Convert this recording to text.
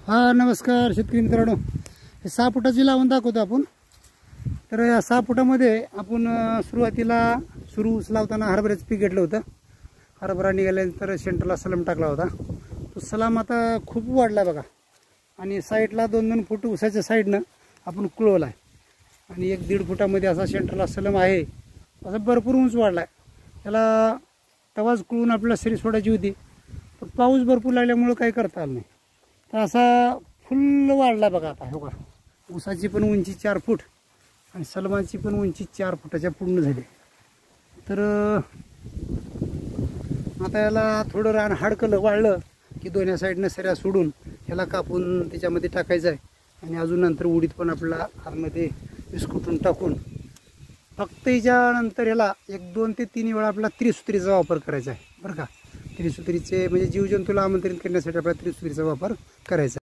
हा नमस्कार शेतकरी मित्रांनो, हे 6 फुटाची लावून दाखवतो आपण. तर या 6 फुटामध्ये आपण सुरुवातीला ऊस लावताना हरभऱ्याचं पीक घेतलं होतं. हरभरा निघाल्यानंतर सेंटरला सलाम टाकला होता. तो सलाम आता खूप वाढला बघा, आणि साईडला 2-2 फूट ऊसाच्या साईडनं आपण कुळवला आहे, आणि 1-1.5 फुटामध्ये असा सेंटरला सलम आहे. असा भरपूर उंच वाढला आहे. त्याला तवाच कुळून आपल्याला सरी सोडायची होती, पण पाऊस भरपूर लागल्यामुळं काही करता आलं नाही. तर असा फुल वाढला बघा. आता हो का, ऊसाची पण उंची 4 फूट आणि सलमाची पण उंची 4 फुटाच्या पूर्ण झाली. तर आता याला थोडं रान हाडकलं वाढलं की दोन्ही साईडनं सऱ्या सोडून ह्याला कापून त्याच्यामध्ये टाकायचं आहे, आणि अजून नंतर उडीद पण आपल्याला आतमध्ये विस्कुटून टाकून फक्त याच्यानंतर ह्याला 1-2 ते 3 वेळा आपला त्रिसूत्रीचा वापर करायचा आहे बरं का. त्रिसूत्रीचे म्हणजे जीवजंतूला आमंत्रित करण्यासाठी आपल्याला त्रिसूत्रीचा वापर करायचा.